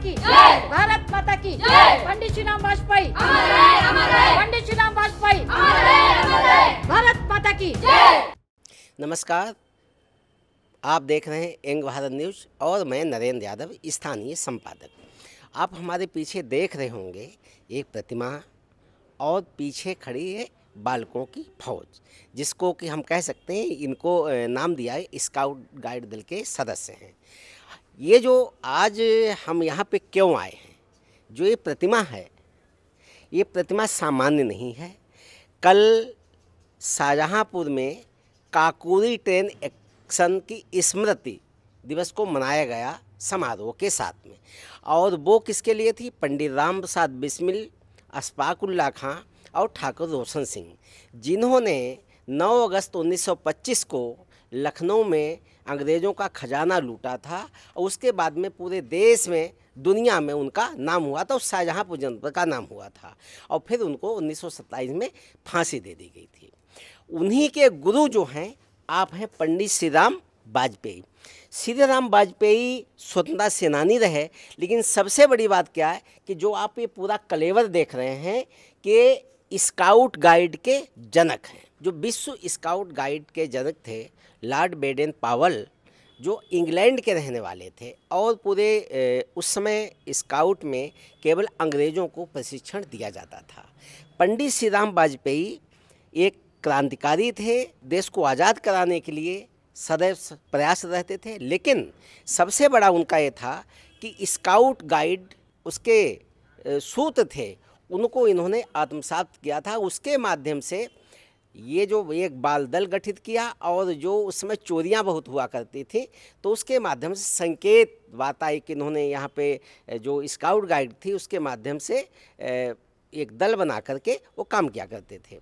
की जय, भारत माता की जय, पंडित श्री राम वाजपेयी अमर रहे, अमर रहे, पंडित श्री राम वाजपेयी अमर रहे, अमर रहे, भारत माता की जय। नमस्कार, आप देख रहे हैं यंग भारत न्यूज़ और मैं नरेंद्र यादव, स्थानीय संपादक। आप हमारे पीछे देख रहे होंगे एक प्रतिमा और पीछे खड़ी है बालकों की फौज, जिसको कि हम कह सकते हैं इनको नाम दिया है स्काउट गाइड दल के सदस्य हैं। ये जो आज हम यहाँ पे क्यों आए हैं, जो ये प्रतिमा है, ये प्रतिमा सामान्य नहीं है। कल शाहजहाँपुर में काकोरी ट्रेन एक्शन की स्मृति दिवस को मनाया गया समारोह के साथ में, और वो किसके लिए थी? पंडित राम प्रसाद बिस्मिल, अशफाक उल्लाह खां और ठाकुर रोशन सिंह, जिन्होंने 9 अगस्त 1925 को लखनऊ में अंग्रेज़ों का खजाना लूटा था और उसके बाद में पूरे देश में, दुनिया में उनका नाम हुआ था, उस शाहजहाँपुर जनपद का नाम हुआ था, और फिर उनको 1927 में फांसी दे दी गई थी। उन्हीं के गुरु जो हैं आप हैं पंडित श्री राम वाजपेयी। श्री राम वाजपेयी स्वतंत्रता सेनानी रहे, लेकिन सबसे बड़ी बात क्या है कि जो आप ये पूरा कलेवर देख रहे हैं कि स्काउट गाइड के जनक हैं। जो विश्व स्काउट गाइड के जनक थे लॉर्ड बेडेन पावल, जो इंग्लैंड के रहने वाले थे, और पूरे उस समय स्काउट में केवल अंग्रेज़ों को प्रशिक्षण दिया जाता था। पंडित श्री राम वाजपेयी एक क्रांतिकारी थे, देश को आज़ाद कराने के लिए सदैव प्रयास रहते थे, लेकिन सबसे बड़ा उनका ये था कि स्काउट गाइड उसके सूत्र थे, उनको इन्होंने आत्मसात किया था। उसके माध्यम से ये जो एक बाल दल गठित किया, और जो उसमें चोरियां बहुत हुआ करती थी, तो उसके माध्यम से संकेत बात आई कि इन्होंने यहाँ पे जो स्काउट गाइड थी उसके माध्यम से एक दल बना करके वो काम किया करते थे।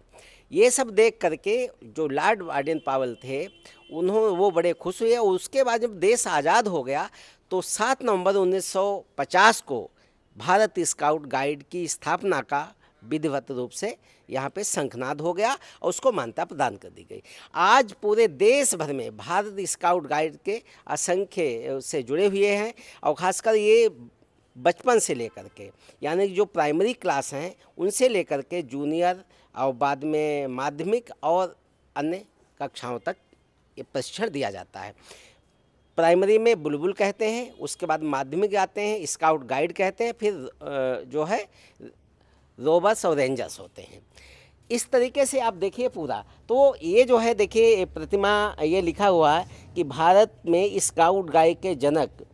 ये सब देख करके जो लॉर्ड बेडेन पावल थे वो बड़े खुश हुए, और उसके बाद जब देश आज़ाद हो गया तो 7 नवंबर 1950 को भारत स्काउट गाइड की स्थापना का विधिवत रूप से यहाँ पे शंखनाद हो गया और उसको मान्यता प्रदान कर दी गई। आज पूरे देश भर में भारत स्काउट गाइड के असंख्य से जुड़े हुए हैं, और ख़ासकर ये बचपन से लेकर के, यानी जो प्राइमरी क्लास हैं उनसे लेकर के जूनियर और बाद में माध्यमिक और अन्य कक्षाओं तक ये प्रशिक्षण दिया जाता है। प्राइमरी में बुलबुल कहते हैं, उसके बाद माध्यमिक आते हैं स्काउट गाइड कहते हैं, फिर जो है रोबर्स और रेंजर्स होते हैं। इस तरीके से आप देखिए पूरा, तो ये जो है देखिए प्रतिमा, ये लिखा हुआ है कि भारत में स्काउट गाइड के जनक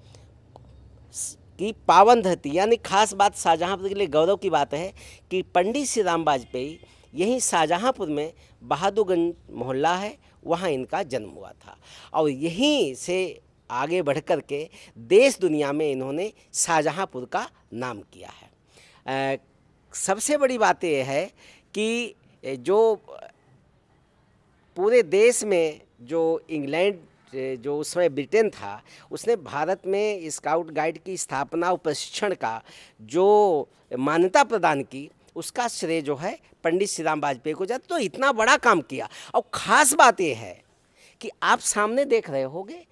की पावन धरती, यानी खास बात शाहजहाँपुर के लिए गौरव की बात है कि पंडित श्री राम वाजपेयी यहीं शाहजहाँपुर में बहादुरगंज मोहल्ला है, वहाँ इनका जन्म हुआ था, और यहीं से आगे बढ़ कर के देश दुनिया में इन्होंने शाहजहाँपुर का नाम किया है। सबसे बड़ी बात यह है कि जो पूरे देश में जो इंग्लैंड, जो उसमें ब्रिटेन था, उसने भारत में स्काउट गाइड की स्थापना और प्रशिक्षण का जो मान्यता प्रदान की, उसका श्रेय जो है पंडित श्री राम वाजपेयी को जाता। तो इतना बड़ा काम किया, और ख़ास बात यह है कि आप सामने देख रहे होंगे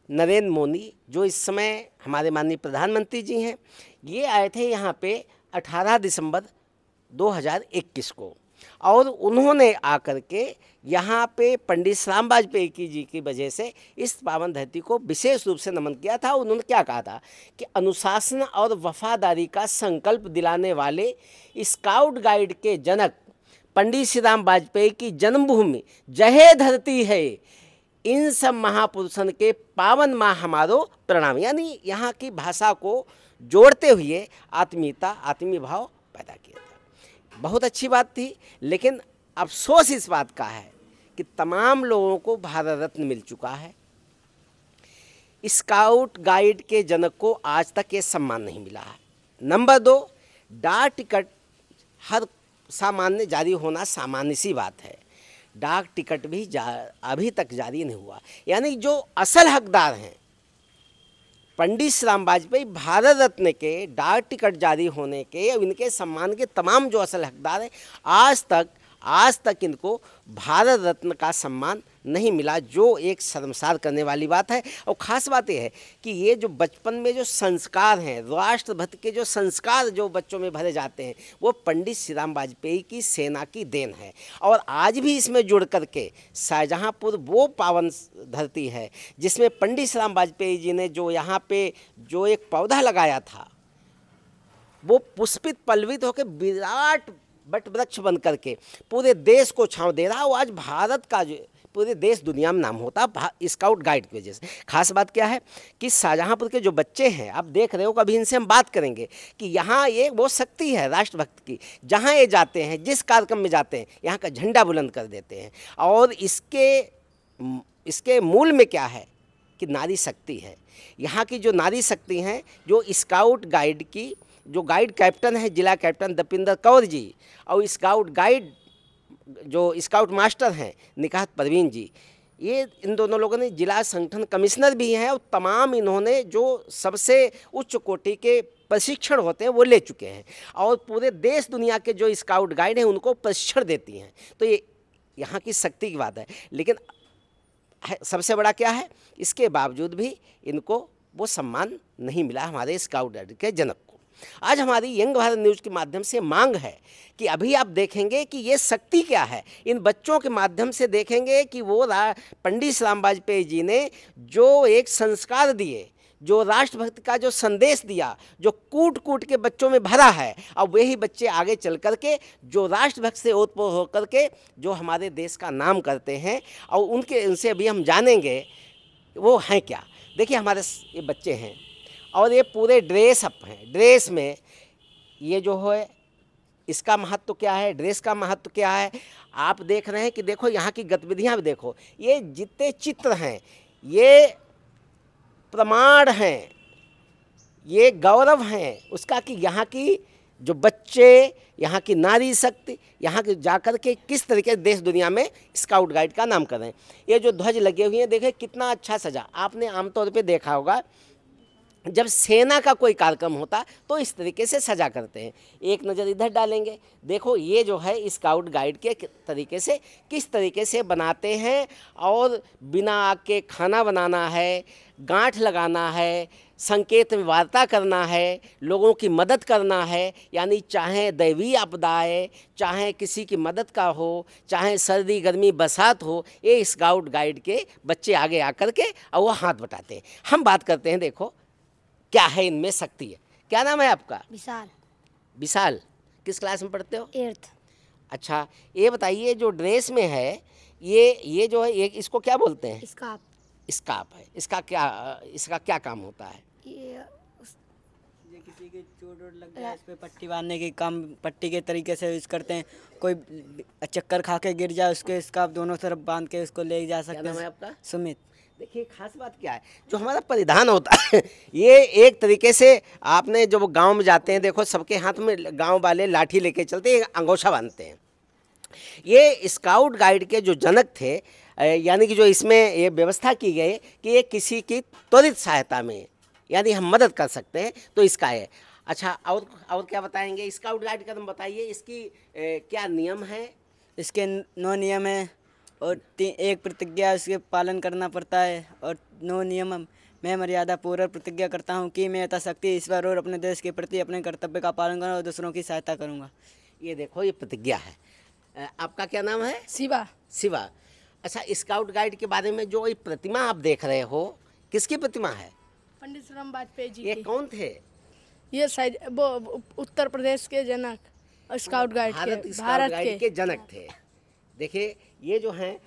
नरेंद्र मोदी, जो इस समय हमारे माननीय प्रधानमंत्री जी हैं, ये आए थे यहाँ पे 18 दिसंबर 2021 को, और उन्होंने आकर के यहाँ पे पंडित श्री राम वाजपेयी जी की वजह से इस पावन धरती को विशेष रूप से नमन किया था। उन्होंने क्या कहा था कि अनुशासन और वफादारी का संकल्प दिलाने वाले स्काउट गाइड के जनक पंडित श्री राम वाजपेयी की जन्मभूमि जहे धरती है, इन सब महापुरुषन के पावन माँ हमारो प्रणाम। यानी यहाँ की भाषा को जोड़ते हुए आत्मीयता, आत्मीय भाव पैदा किया था। बहुत अच्छी बात थी, लेकिन अफसोस इस बात का है कि तमाम लोगों को भारत रत्न मिल चुका है, स्काउट गाइड के जनक को आज तक ये सम्मान नहीं मिला है। नंबर 2, डाक टिकट हर सामान्य जारी होना सामान्य सी बात है, डाक टिकट भी अभी तक जारी नहीं हुआ। यानी जो असल हकदार हैं पंडित श्री राम वाजपेयी, भारत रत्न के डाक टिकट जारी होने के, इनके सम्मान के तमाम जो असल हकदार हैं, आज तक आज तक इनको भारत रत्न का सम्मान नहीं मिला, जो एक शर्मसार करने वाली बात है। और ख़ास बात यह है कि ये जो बचपन में जो संस्कार हैं, राष्ट्रभक्ति के जो संस्कार जो बच्चों में भरे जाते हैं, वो पंडित श्री राम वाजपेयी की सेना की देन है। और आज भी इसमें जुड़ करके शाहजहाँपुर वो पावन धरती है जिसमें पंडित श्री राम वाजपेयी जी ने जो यहाँ पे जो एक पौधा लगाया था, वो पुष्पित पल्लवित होकर विराट बट वृक्ष बन करके पूरे देश को छांव दे रहा है। और आज भारत का जो पूरे देश दुनिया में नाम होता है स्काउट गाइड की वजह से। खास बात क्या है कि शाहजहाँपुर के जो बच्चे हैं, आप देख रहे हो, कभी इनसे हम बात करेंगे कि यहाँ ये वो शक्ति है राष्ट्रभक्त की। जहाँ ये जाते हैं, जिस कार्यक्रम में जाते हैं, यहाँ का झंडा बुलंद कर देते हैं। और इसके मूल में क्या है कि नारी शक्ति है। यहाँ की जो नारी शक्ति हैं, जो स्काउट गाइड की जो गाइड कैप्टन है, जिला कैप्टन दीपिंदर कौर जी, और स्काउट गाइड जो स्काउट मास्टर हैं निकाहत परवीन जी, ये इन दोनों लोगों ने जिला संगठन कमिश्नर भी हैं। और तमाम इन्होंने जो सबसे उच्च कोटि के प्रशिक्षण होते हैं वो ले चुके हैं। और पूरे देश दुनिया के जो स्काउट गाइड हैं उनको प्रशिक्षण देती हैं। तो ये यहाँ की शक्ति की बात है। लेकिन सबसे बड़ा क्या है, इसके बावजूद भी इनको वो सम्मान नहीं मिला हमारे स्काउट गाइड के जनक को। आज हमारी यंग भारत न्यूज़ के माध्यम से मांग है कि अभी आप देखेंगे कि ये शक्ति क्या है। इन बच्चों के माध्यम से देखेंगे कि वो पंडित श्री राम वाजपेयी जी ने जो एक संस्कार दिए, जो राष्ट्रभक्ति का जो संदेश दिया, जो कूट कूट के बच्चों में भरा है, और वही बच्चे आगे चल कर के जो राष्ट्रभक्त से ओतप्रोत होकर के जो हमारे देश का नाम करते हैं। और उनसे अभी हम जानेंगे वो हैं क्या। देखिए, हमारे ये बच्चे हैं और ये पूरे ड्रेस अप हैं। ड्रेस में ये जो है, इसका महत्व क्या है, ड्रेस का महत्व क्या है, आप देख रहे हैं कि देखो यहाँ की गतिविधियाँ भी देखो। ये जितने चित्र हैं ये प्रमाण हैं, ये गौरव हैं उसका कि यहाँ की जो बच्चे, यहाँ की नारी शक्ति, यहाँ के जाकर के किस तरीके से देश दुनिया में स्काउट गाइड का नाम कर रहे हैं। ये जो ध्वज लगे हुए हैं, देखें कितना अच्छा सजा। आपने आमतौर पे देखा होगा जब सेना का कोई कार्यक्रम होता तो इस तरीके से सजा करते हैं। एक नज़र इधर डालेंगे, देखो ये जो है स्काउट गाइड के तरीके से किस तरीके से बनाते हैं। और बिना आग के खाना बनाना है, गांठ लगाना है, संकेत में वार्ता करना है, लोगों की मदद करना है। यानी चाहे दैवीय आपदाएँ, चाहे किसी की मदद का हो, चाहे सर्दी गर्मी बरसात हो, ये स्काउट गाइड के बच्चे आगे आकर के और वो हाथ बटाते हैं। हम बात करते हैं, देखो क्या है इनमें शक्ति है। क्या नाम है आपका? विशाल। विशाल, किस क्लास में पढ़ते हो? 8th। अच्छा, ये बताइए जो ड्रेस में है ये जो है, एक इसको क्या बोलते हैं? स्कार्फ। स्कार्फ है। इसका क्या काम होता है? ये किसी की चोट वोट लग जाए, इस पे पट्टी बांधने के काम पट्टी के तरीके से यूज करते हैं। कोई चक्कर खा के गिर जाए, उसके स्कार्फ दोनों तरफ बांध के उसको ले जा सकते हैं। क्या नाम है आपका? सुमित। देखिए, खास बात क्या है, जो हमारा परिधान होता है ये एक तरीके से आपने जब गांव में जाते हैं, देखो सबके हाथ में गांव वाले लाठी लेके चलते हैं, अंगोछा बांधते हैं। ये स्काउट गाइड के जो जनक थे, यानी कि जो इसमें ये व्यवस्था की गई कि ये किसी की त्वरित सहायता में यानी हम मदद कर सकते हैं, तो इसका है। अच्छा, और क्या बताएंगे स्काउट गाइड का? तुम बताइए इसकी क्या नियम है? इसके 9 नियम हैं और 1 प्रतिज्ञा उसके पालन करना पड़ता है। और 9 नियम मैं मर्यादा पूर्वक प्रतिज्ञा करता हूँ कि मैं यथाशक्ति ईश्वर और अपने देश के प्रति अपने कर्तव्य का पालन करूँगा और दूसरों की सहायता करूँगा। ये देखो, ये प्रतिज्ञा है। आपका क्या नाम है? शिवा। शिवा। अच्छा, स्काउट गाइड के बारे में जो ये प्रतिमा आप देख रहे हो, किसकी प्रतिमा है? पंडित श्री राम वाजपेयी जी ये की। कौन थे? ये शायद वो उत्तर प्रदेश के जनक स्काउट गाइड के, भारत गाइड के जनक थे। देखिए, ये जो हैं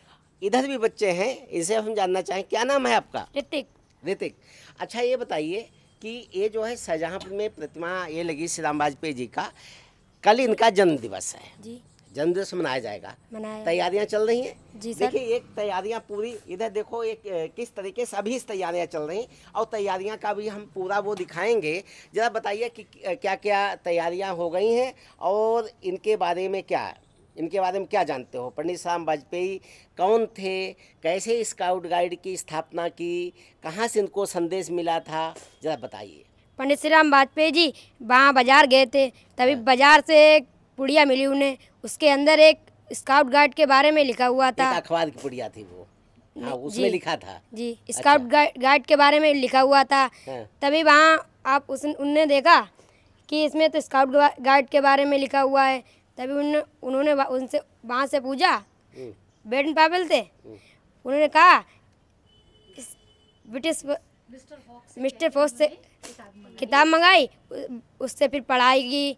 इधर भी बच्चे हैं, इसे हम जानना चाहें। क्या नाम है आपका? ऋतिक। ऋतिक। अच्छा, ये बताइए कि ये जो है शाहजहाँपुर में प्रतिमा ये लगी श्री राम वाजपेयी जी का, कल इनका जन्म दिवस है जी। जन्म दिवस मनाया जाएगा, मनाया। तैयारियां चल रही हैं? जी सर। देखिए, एक तैयारियां पूरी इधर देखो, एक किस तरीके से अभी तैयारियां चल रही हैं, और तैयारियां का भी हम पूरा वो दिखाएंगे। जरा बताइए कि क्या क्या तैयारियां हो गई हैं और इनके बारे में क्या जानते हो? पंडित श्री राम वाजपेयी कौन थे, कैसे स्काउट गाइड की स्थापना की, कहाँ से इनको संदेश मिला था, जरा बताइए। पंडित श्री राम वाजपेयी जी वहाँ बाजार गए थे, तभी बाजार से एक पुड़िया मिली उन्हें, उसके अंदर एक स्काउट गाइड के बारे में लिखा हुआ था। एक अखबार की पुड़िया थी वो, हाँ, उसमें लिखा था जी, स्काउट गाइड के बारे में लिखा हुआ था। हाँ। तभी वहाँ उनने देखा कि इसमें तो स्काउट गाइड के बारे में लिखा हुआ है। तभी उन्होंने उनसे वहाँ से पूछा, बेडन पावेल थे, उन्होंने कहा ब्रिटिश मिस्टर फॉक्स से किताब मंगाई, उससे फिर पढ़ाई की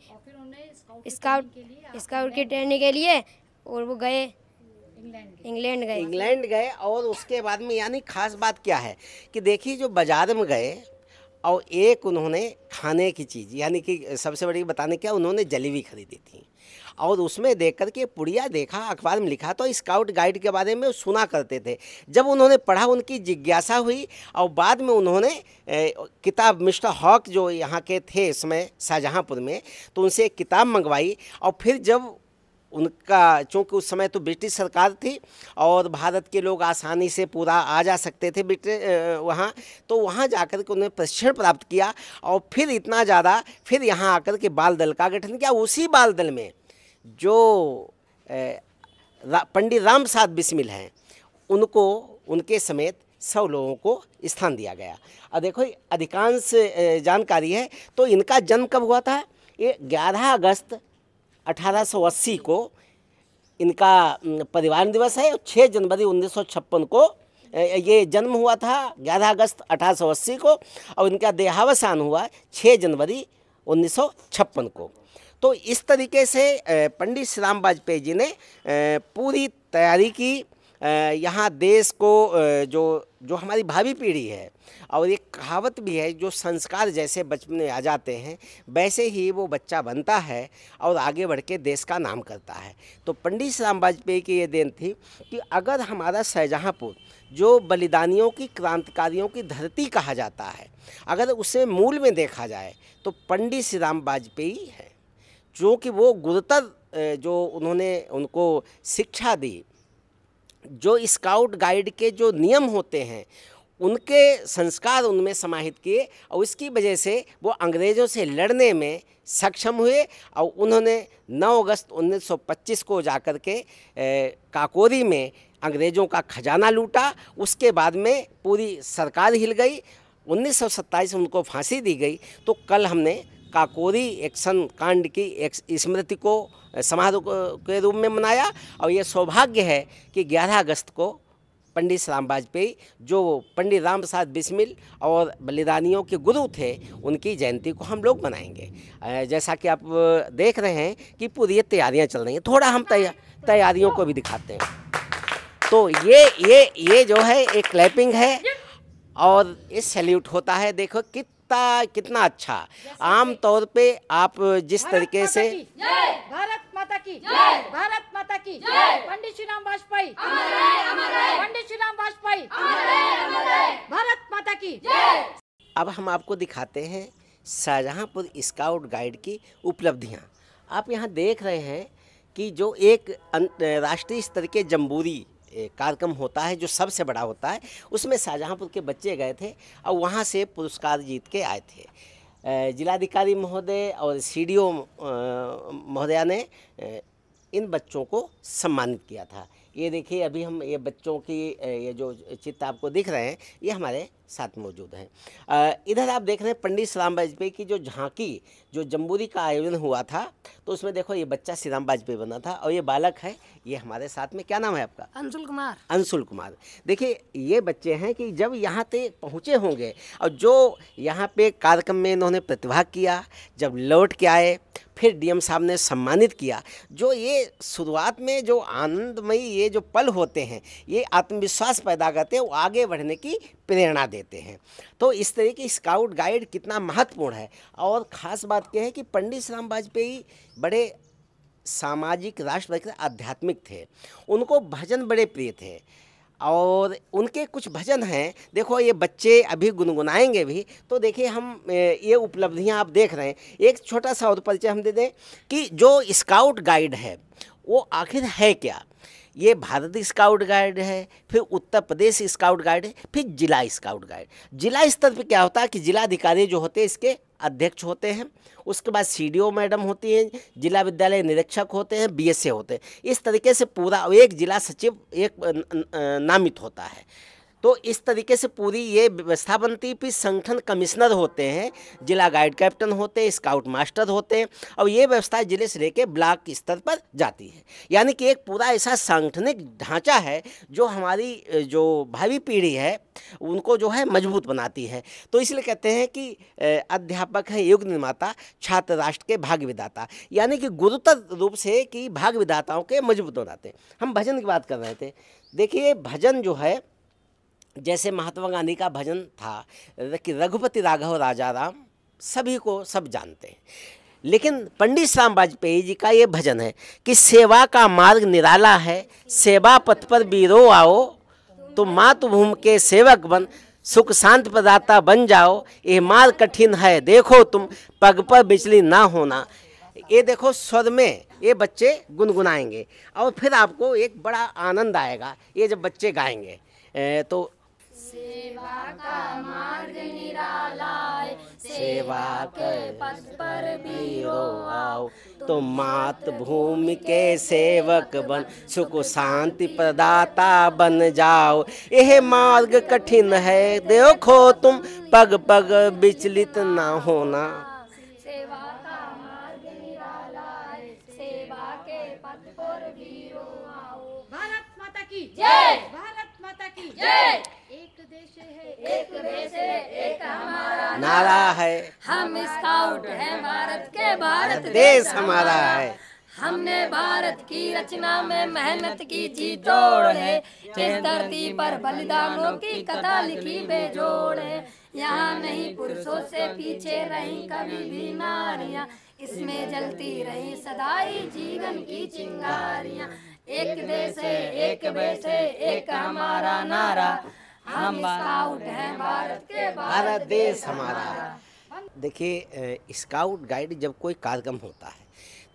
स्काउट की ट्रेनिंग के लिए, और वो गए इंग्लैंड गए। और उसके बाद में यानी खास बात क्या है कि देखिए जो बाजार में गए और एक उन्होंने खाने की चीज़, यानी कि सबसे बड़ी बताने क्या, उन्होंने जलेबी खरीदी थी और उसमें देख कर के पुड़िया देखा, अखबार में लिखा तो स्काउट गाइड के बारे में सुना करते थे। जब उन्होंने पढ़ा उनकी जिज्ञासा हुई और बाद में उन्होंने किताब मिस्टर हॉक जो यहाँ के थे इसमें शाहजहाँपुर में, तो उनसे एक किताब मंगवाई। और फिर जब उनका, चूँकि उस समय तो ब्रिटिश सरकार थी और भारत के लोग आसानी से पूरा आ जा सकते थे वहाँ, तो वहाँ जाकर के उन्होंने प्रशिक्षण प्राप्त किया और फिर इतना ज़्यादा, फिर यहाँ आकर के बाल दल का गठन किया। उसी बाल दल में जो पंडित राम प्रसाद बिस्मिल हैं, उनको, उनके समेत 100 लोगों को स्थान दिया गया। और देखो अधिकांश जानकारी है तो इनका जन्म कब हुआ था, ये 11 अगस्त 1880 को इनका परिवार दिवस है। 6 जनवरी 1956 को ये जन्म हुआ था, 11 अगस्त 1880 को, और इनका देहावसान हुआ 6 जनवरी 1956 को। तो इस तरीके से पंडित श्री राम वाजपेयी जी ने पूरी तैयारी की। यहाँ देश को जो हमारी भावी पीढ़ी है, और एक कहावत भी है, जो संस्कार जैसे बचपन में आ जाते हैं वैसे ही वो बच्चा बनता है और आगे बढ़ के देश का नाम करता है। तो पंडित श्री राम वाजपेयी की ये देन थी कि अगर हमारा शाहजहाँपुर जो बलिदानियों की, क्रांतिकारियों की धरती कहा जाता है, अगर उसे मूल में देखा जाए तो पंडित श्री राम वाजपेयी है, जो कि वो गुरुतर जो उन्होंने उनको शिक्षा दी, जो स्काउट गाइड के जो नियम होते हैं उनके संस्कार उनमें समाहित किए, और इसकी वजह से वो अंग्रेज़ों से लड़ने में सक्षम हुए। और उन्होंने 9 अगस्त 1925 को जाकर के काकोरी में अंग्रेज़ों का खजाना लूटा। उसके बाद में पूरी सरकार हिल गई। 1927 में उनको फांसी दी गई। तो कल हमने काकोरी एक्शन कांड की एक स्मृति को समारोह के रूप में मनाया, और ये सौभाग्य है कि 11 अगस्त को पंडित श्री राम वाजपेयी, जो पंडित राम प्रसाद बिस्मिल और बलिदानियों के गुरु थे, उनकी जयंती को हम लोग मनाएंगे। जैसा कि आप देख रहे हैं कि पूरी तैयारियां चल रही हैं, थोड़ा हम तैयारियों को भी दिखाते हैं। तो ये जो है एक क्लैपिंग है और ये सैल्यूट होता है। देखो कितना अच्छा। आम तौर पे आप जिस तरीके से, भारत माता की जय, भारत माता की जय, पंडित श्री राम वाजपेयी अमर रहे, अमर रहे, पंडित श्री राम वाजपेयी अमर रहे, अमर रहे, भारत माता की जय। अब हम आपको दिखाते हैं शाहजहाँपुर स्काउट गाइड की उपलब्धियां। आप यहाँ देख रहे हैं कि जो एक राष्ट्रीय स्तर के जम्बूरी कार्यक्रम होता है, जो सबसे बड़ा होता है, उसमें शाहजहाँपुर के बच्चे गए थे और वहाँ से पुरस्कार जीत के आए थे। जिलाधिकारी महोदय और सीडीओ महोदया ने इन बच्चों को सम्मानित किया था। ये देखिए, अभी हम ये बच्चों की ये जो चित्र आपको दिख रहे हैं, ये हमारे साथ मौजूद हैं। इधर आप देख रहे हैं पंडित श्री राम वाजपेयी की जो झांकी, जो जम्बूरी का आयोजन हुआ था, तो उसमें देखो ये बच्चा श्री राम वाजपेयी बना था, और ये बालक है, ये हमारे साथ में, क्या नाम है आपका? अंशुल कुमार। अंशुल कुमार। देखिए ये बच्चे हैं कि जब यहाँ पे पहुँचे होंगे और जो यहाँ पे कार्यक्रम में इन्होंने प्रतिभाग किया, जब लौट के आए, फिर डीएम साहब ने सम्मानित किया, जो ये शुरुआत में जो आनंदमयी ये जो पल होते हैं, ये आत्मविश्वास पैदा करते हैं, वो आगे बढ़ने की प्रेरणा देते हैं। तो इस तरह की स्काउट गाइड कितना महत्वपूर्ण है। और ख़ास बात यह है कि पंडित श्री राम वाजपेयी बड़े सामाजिक, राष्ट्रभक्त, आध्यात्मिक थे। उनको भजन बड़े प्रिय थे और उनके कुछ भजन हैं, देखो ये बच्चे अभी गुनगुनाएंगे भी। तो देखिए हम ये उपलब्धियां आप देख रहे हैं। एक छोटा सा और परिचय हम दे दें कि जो स्काउट गाइड है वो आखिर है क्या। ये भारत स्काउट गाइड है, फिर उत्तर प्रदेश स्काउट गाइड है, फिर जिला स्काउट गाइड। जिला स्तर पे क्या होता है कि जिलाधिकारी जो होते हैं इसके अध्यक्ष होते हैं, उसके बाद सीडीओ मैडम होती हैं, जिला विद्यालय निरीक्षक होते हैं, बीएसए होते हैं। इस तरीके से पूरा एक जिला सचिव एक नामित होता है। तो इस तरीके से पूरी ये व्यवस्था बनती है। फिर संगठन कमिश्नर होते हैं, जिला गाइड कैप्टन होते हैं, स्काउट मास्टर होते हैं, और ये व्यवस्था जिले से लेकर ब्लॉक स्तर पर जाती है। यानी कि एक पूरा ऐसा सांगठनिक ढांचा है जो हमारी जो भावी पीढ़ी है उनको जो है मजबूत बनाती है। तो इसलिए कहते हैं कि अध्यापक है युग निर्माता, छात्र राष्ट्र के भाग्य विधाता, यानी कि गुरुतर रूप से कि भाग्य विधाताओं के मजबूत बनाते हैं। हम भजन की बात कर रहे थे। देखिए भजन जो है, जैसे महात्मा गांधी का भजन था कि रघुपति राघव राजा राम, सभी को सब जानते हैं। लेकिन पंडित श्याम वाजपेयी जी का ये भजन है कि सेवा का मार्ग निराला है, सेवा पथ पर वीरो आओ, तुम मातृभूमि के सेवक बन, सुख शांति प्रदाता बन जाओ, ये मार्ग कठिन है देखो तुम, पग पर बिचली ना होना। ये देखो स्वर में ये बच्चे गुनगुनाएंगे और फिर आपको एक बड़ा आनंद आएगा ये जब बच्चे गाएंगे। तो सेवा का मार्ग निराला है, सेवा के पथ पर वीरो आओ, तो मातृभूमि के सेवक बन, सुख शांति प्रदाता बन जाओ, यह मार्ग कठिन है देखो तुम, पग पग विचलित ना होना। सेवा का मार्ग निराला है, सेवा के पथ पर वीरो आओ। भारत माता की जय, भारत माता की जय। एक देश है, एक देश है, एक हमारा नारा है, हम स्काउट हैं भारत के, भारत देश हमारा है। हमने भारत की रचना में मेहनत की जी तोड़ है, इस धरती पर बलिदानों की कथा लिखी बेजोड़ है। यहाँ नहीं पुरुषों से पीछे रही कभी भी नारियाँ, इसमें जलती रही सदाई जीवन की चिंगारियाँ। एक देश है, एक बेस है, एक हमारा नारा, हम स्काउट हैं भारत के, भारत देश हमारा। देखिए स्काउट गाइड जब कोई कार्यक्रम होता है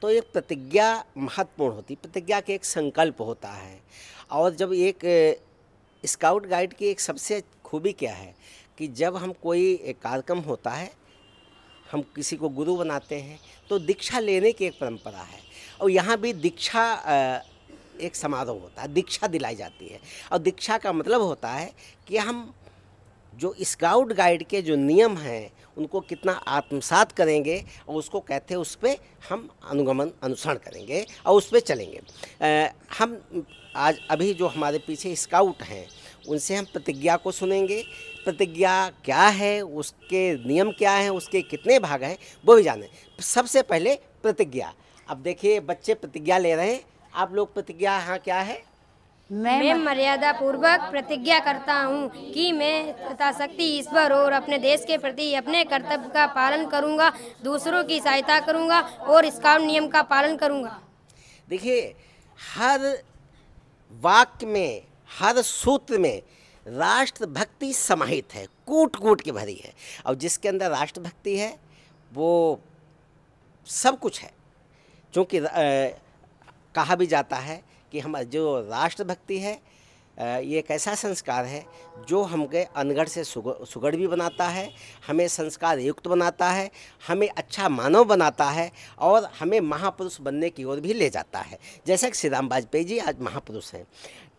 तो एक प्रतिज्ञा महत्वपूर्ण होती है, प्रतिज्ञा के एक संकल्प होता है। और जब एक स्काउट गाइड की एक सबसे खूबी क्या है कि जब हम कोई एक कार्यक्रम होता है, हम किसी को गुरु बनाते हैं तो दीक्षा लेने की एक परंपरा है। और यहाँ भी दीक्षा एक समारोह होता है, दीक्षा दिलाई जाती है। और दीक्षा का मतलब होता है कि हम जो स्काउट गाइड के जो नियम हैं उनको कितना आत्मसात करेंगे और उसको कहते हैं उस पर हम अनुगमन अनुसरण करेंगे और उस पर चलेंगे। हम आज अभी जो हमारे पीछे स्काउट हैं उनसे हम प्रतिज्ञा को सुनेंगे। प्रतिज्ञा क्या है, उसके नियम क्या हैं, उसके कितने भाग हैं वो भी जानें। सबसे पहले प्रतिज्ञा। अब देखिए बच्चे प्रतिज्ञा ले रहे हैं, आप लोग प्रतिज्ञा हाँ क्या है? मैं मर्यादा पूर्वक प्रतिज्ञा करता हूँ कि मैं यथाशक्ति ईश्वर और अपने देश के प्रति अपने कर्तव्य का पालन करूँगा, दूसरों की सहायता करूँगा और स्काउट नियम का पालन करूँगा। देखिए हर वाक्य में, हर सूत्र में राष्ट्रभक्ति समाहित है, कूट कूट के भरी है। और जिसके अंदर राष्ट्रभक्ति है वो सब कुछ है। क्योंकि कहा भी जाता है कि हम जो राष्ट्रभक्ति है ये एक ऐसा संस्कार है जो हमके अनगढ़ से सुगढ़ भी बनाता है, हमें संस्कार युक्त बनाता है, हमें अच्छा मानव बनाता है और हमें महापुरुष बनने की ओर भी ले जाता है। जैसा कि श्री राम वाजपेयी जी आज महापुरुष हैं।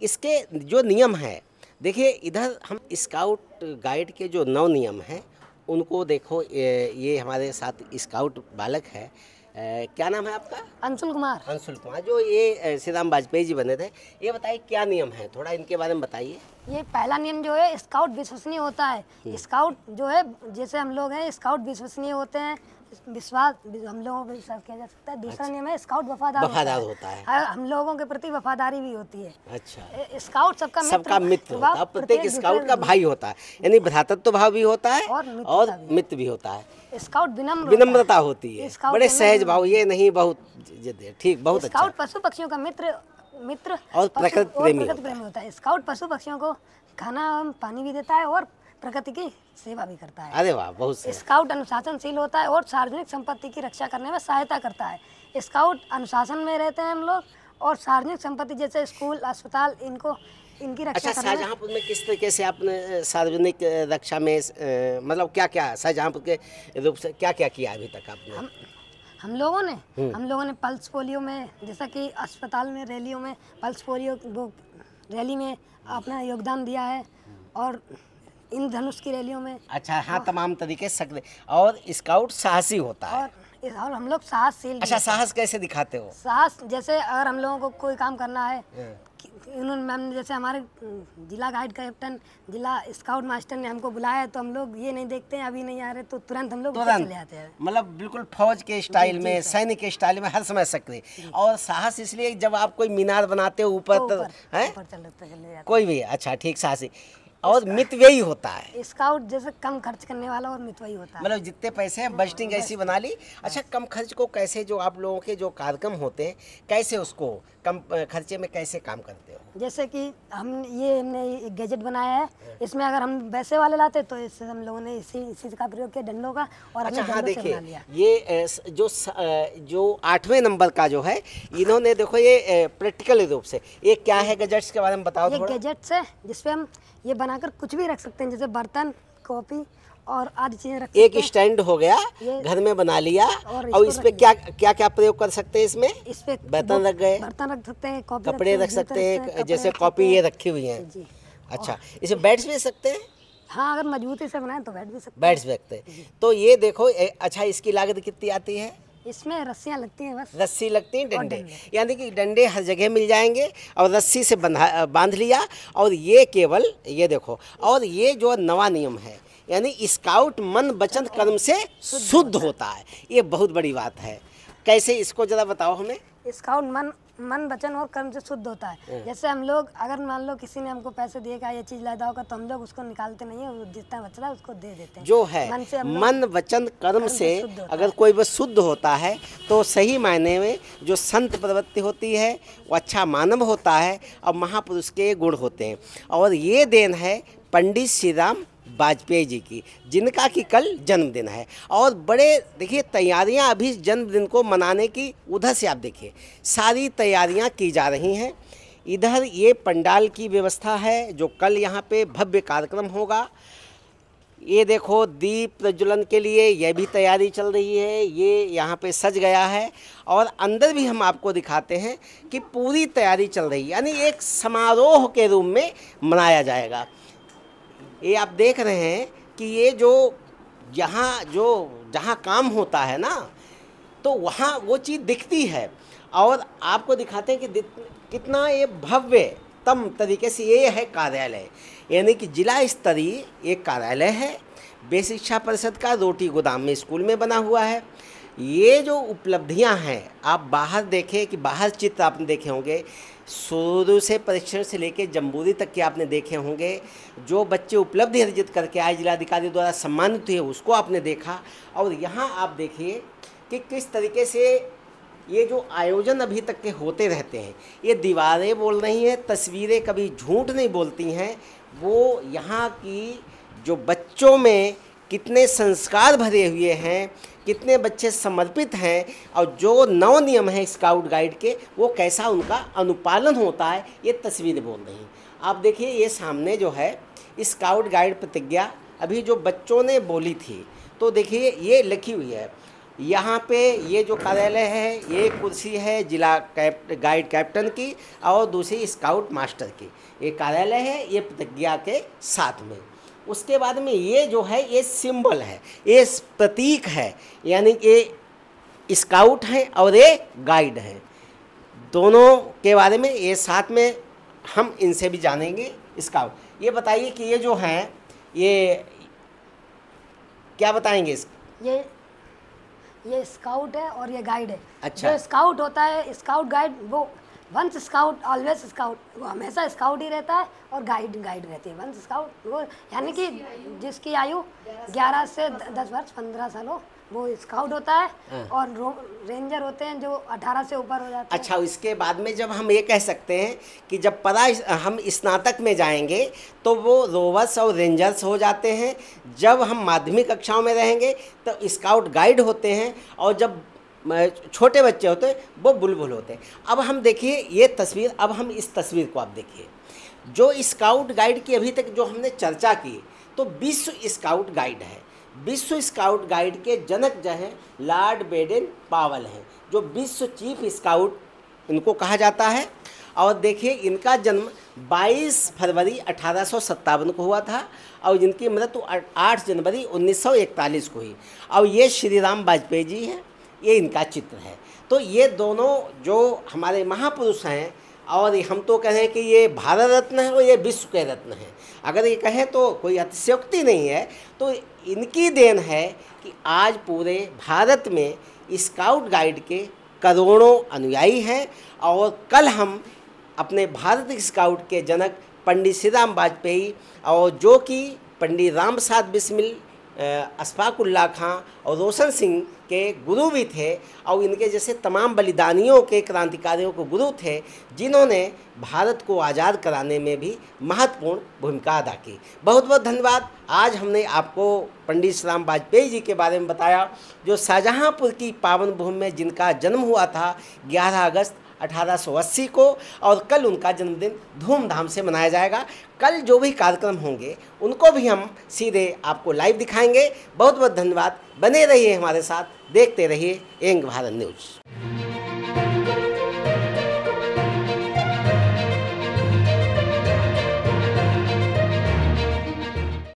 इसके जो नियम हैं, देखिए इधर हम स्काउट गाइड के जो 9 नियम हैं उनको देखो। ये हमारे साथ स्काउट बालक है, क्या नाम है आपका? अंशुल कुमार। अंशुल कुमार, जो ये श्री राम वाजपेयी जी बने थे। ये बताइए क्या नियम है, थोड़ा इनके बारे में बताइए। ये पहला नियम जो है स्काउट विश्वसनीय होता है। स्काउट जो है जैसे हम लोग हैं स्काउट विश्वसनीय होते हैं, विश्वास हम लोगों पर विश्वास किया जा सकता है। दूसरा नियम है स्काउट वफादार होता है। हम लोगों के प्रति वफादारी भी होती है। अच्छा, स्काउट सबका मित्र होता है, प्रत्येक स्काउट का भाई होता है, यानी भ्रातृत्व भाव भी होता है और मित्र भी होता है। स्काउट विनम्रता होती है, बड़े सहज भाव, ये नहीं बहुत ठीक, बहुत अच्छा। स्काउट पशु पक्षियों का मित्र और प्रकृति प्रेमी होता है। स्काउट पशु पक्षियों को खाना एवं पानी भी देता है और प्रकृति की सेवा भी करता है। अरे वाह, बहुत सही। स्काउट अनुशासनशील होता है और सार्वजनिक संपत्ति की रक्षा करने में सहायता करता है। स्काउट अनुशासन में रहते हैं हम लोग और सार्वजनिक संपत्ति जैसे स्कूल, अस्पताल, इनकी रक्षा अच्छा, करना है। शाहजहाँपुर में किस तरीके से आपने सार्वजनिक रक्षा में मतलब क्या क्या शाहजहाँपुर के रूप से क्या क्या किया अभी तक आपने? हम लोगों ने पल्स पोलियो में, जैसा कि अस्पताल में रैलियों में पल्स पोलियो वो रैली में अपना योगदान दिया है, और इन धनुष की रैलियों में। अच्छा, हाँ, तमाम तरीके से सक्रिय। और स्काउट साहसी होता है। और हम लोग साहसशील। अच्छा, साहस कैसे दिखाते हो? साहस जैसे अगर हम लोगों को कोई काम करना है, उन्होंने मैम ने, जैसे हमारे जिला गाइड कैप्टन, जिला स्काउट मास्टर ने हमको बुलाया, तो हम लोग ये नहीं देखते हैं अभी नहीं आ रहे, तो तुरंत हम लोग चले आते हैं। मतलब बिल्कुल फौज के स्टाइल में, सैनिक के स्टाइल में हर समय सक्रिय। और साहस इसलिए जब आप कोई मीनार बनाते हो ऊपर, हैं कोई भी, अच्छा ठीक, साहसी। और मितव्ययी होता है स्काउट, जैसे कम खर्च करने वाला और मितव्ययी होता है। मतलब जितने पैसे हैं बजटिंग ऐसी बना ली। अच्छा, कम खर्च को कैसे, जो आप लोगों के जो कार्यक्रम होते हैं, कैसे उसको कम खर्चे में कैसे काम करते हो? जैसे कि हमने एक गैजेट बनाया है, इसमें अगर हम वैसे वाले लाते तो इससे हम लोगों ने इसी का प्रयोग किया, डंडों का, और अच्छा, हमने हाँ, डंडों से देखिए बना लिया। ये जो 8वें नंबर का जो है, इन्होंने देखो ये प्रैक्टिकल रूप से, ये क्या है गैजेट्स के बारे में बताओ ये थोड़ा। गैजेट्स है जिसपे हम ये बनाकर कुछ भी रख सकते हैं, जैसे बर्तन, कॉपी और आदि चीजें रख सकते एक हैं। स्टैंड हो गया, घर में बना लिया, और इस पे क्या क्या क्या प्रयोग कर सकते हैं? इसमें इस पे बर्तन रख गए, बर्तन रख सकते हैं, कॉपी कपड़े रख सकते हैं, जैसे कॉपी ये रखी हुई है। जी। अच्छा, इसमें बैठ भी सकते हैं? हाँ, अगर मजबूती से बनाए तो बैठ भी सकते बैठ सकते हैं। तो ये देखो, अच्छा, इसकी लागत कितनी आती है? हैं। इसमें रस्सियाँ लगती हैं बस। रस्सी लगती है, डंडे, यानी कि डंडे हर जगह मिल जाएंगे, और रस्सी से बांध लिया। और ये केवल, ये देखो, और ये जो नवा नियम है, यानी स्काउट मन वचन कर्म से शुद्ध होता है। ये बहुत बड़ी बात है। कैसे, इसको जरा बताओ हमें। स्काउट मन वचन और कर्म से शुद्ध होता है। जैसे हम लोग, अगर मान लो किसी ने हमको पैसे दिए कि ये चीज़ लादा होगा, तो हम लोग उसको निकालते नहीं है, वो जितना बच रहा है उसको दे देते हैं। जो है मन वचन कर्म से अगर कोई वह शुद्ध होता है, तो सही मायने में जो संत प्रवृत्ति होती है, वो अच्छा मानव होता है, और महापुरुष के गुण होते हैं। और ये देन है पंडित श्री राम वाजपेयी जी की, जिनका कि कल जन्मदिन है। और बड़े देखिए तैयारियां अभी जन्मदिन को मनाने की, उधर से आप देखिए सारी तैयारियां की जा रही हैं। इधर ये पंडाल की व्यवस्था है, जो कल यहाँ पे भव्य कार्यक्रम होगा। ये देखो, दीप प्रज्वलन के लिए यह भी तैयारी चल रही है, ये यहाँ पे सज गया है। और अंदर भी हम आपको दिखाते हैं कि पूरी तैयारी चल रही है, यानी एक समारोह के रूप में मनाया जाएगा। ये आप देख रहे हैं कि ये जो जहाँ काम होता है ना, तो वहाँ वो चीज़ दिखती है। और आपको दिखाते हैं कि कितना ये भव्यतम तरीके से ये है कार्यालय, यानी कि जिला स्तरीय एक कार्यालय है। बेसिक शिक्षा परिषद का रोटी गोदाम में स्कूल में बना हुआ है। ये जो उपलब्धियां हैं, आप बाहर देखें कि बाहर चित्र आपने देखे होंगे, शुरू से परीक्षण से लेकर जम्बूरी तक के आपने देखे होंगे। जो बच्चे उपलब्धि अर्जित करके आए, जिलाधिकारी द्वारा सम्मानित हुए, उसको आपने देखा। और यहाँ आप देखिए कि किस तरीके से ये जो आयोजन अभी तक के होते रहते हैं, ये दीवारें बोल रही हैं, तस्वीरें कभी झूठ नहीं बोलती हैं। वो यहाँ की जो बच्चों में कितने संस्कार भरे हुए हैं, कितने बच्चे समर्पित हैं, और जो नव नियम है स्काउट गाइड के, वो कैसा उनका अनुपालन होता है, ये तस्वीरें बोल रही हैं। आप देखिए, ये सामने जो है स्काउट गाइड प्रतिज्ञा अभी जो बच्चों ने बोली थी, तो देखिए ये लिखी हुई है यहाँ पे। ये जो कार्यालय है, ये कुर्सी है जिला गाइड कैप्टन की, और दूसरी स्काउट मास्टर की। ये कार्यालय है, ये प्रतिज्ञा के साथ में। उसके बाद में ये जो है, ये सिंबल है, ये प्रतीक है, यानी ये स्काउट है और ये गाइड है। दोनों के बारे में ये साथ में हम इनसे भी जानेंगे। स्काउट, ये बताइए कि ये जो हैं, ये क्या बताएंगे? ये स्काउट है और ये गाइड है। अच्छा। जो स्काउट होता है, स्काउट गाइड, वो वंस स्काउट ऑलवेज स्काउट, वो हमेशा स्काउट ही रहता है, और गाइड रहती है। वंस स्काउट वो, यानी कि जिसकी आयु 11 से 10 वर्ष 15 साल हो, वो स्काउट होता है। और रेंजर होते हैं जो 18 से ऊपर हो जाते हैं। अच्छा, इसके बाद में जब हम ये कह सकते हैं कि जब हम स्नातक में जाएंगे, तो वो रोवर्स और रेंजर्स हो जाते हैं। जब हम माध्यमिक कक्षाओं में रहेंगे तो स्काउट गाइड होते हैं। और जब छोटे बच्चे होते हैं वो बुलबुल होते हैं। अब हम देखिए ये तस्वीर, अब हम इस तस्वीर को आप देखिए, जो स्काउट गाइड की अभी तक जो हमने चर्चा की, तो विश्व स्काउट गाइड है। विश्व स्काउट गाइड के जनक जो हैं लॉर्ड बेडेन पावेल हैं, जो विश्व चीफ स्काउट इनको कहा जाता है। और देखिए इनका जन्म 22 फरवरी 1857 को हुआ था और इनकी मृत्यु 8 जनवरी 1941 को हुई। और ये श्री राम वाजपेयी जी हैं, ये इनका चित्र है। तो ये दोनों जो हमारे महापुरुष हैं, और हम तो कहें कि ये भारत रत्न है और ये विश्व के रत्न हैं, अगर ये कहें तो कोई अतिशयोक्ति नहीं है। तो इनकी देन है कि आज पूरे भारत में स्काउट गाइड के करोड़ों अनुयायी हैं। और कल हम अपने भारत स्काउट के जनक पंडित श्री राम वाजपेयी, और जो कि पंडित राम प्रसाद बिस्मिल, अशफाकुल्लाह खां और रोशन सिंह के गुरु भी थे, और इनके जैसे तमाम बलिदानियों के, क्रांतिकारियों के गुरु थे, जिन्होंने भारत को आज़ाद कराने में भी महत्वपूर्ण भूमिका अदा की। बहुत बहुत धन्यवाद। आज हमने आपको पंडित श्री राम वाजपेयी जी के बारे में बताया, जो शाहजहाँपुर की पावन भूमि में जिनका जन्म हुआ था 11 अगस्त 1880 को, और कल उनका जन्मदिन धूमधाम से मनाया जाएगा। कल जो भी कार्यक्रम होंगे उनको भी हम सीधे आपको लाइव दिखाएंगे। बहुत बहुत धन्यवाद। बने रहिए हमारे साथ, देखते रहिए यंग भारत न्यूज़।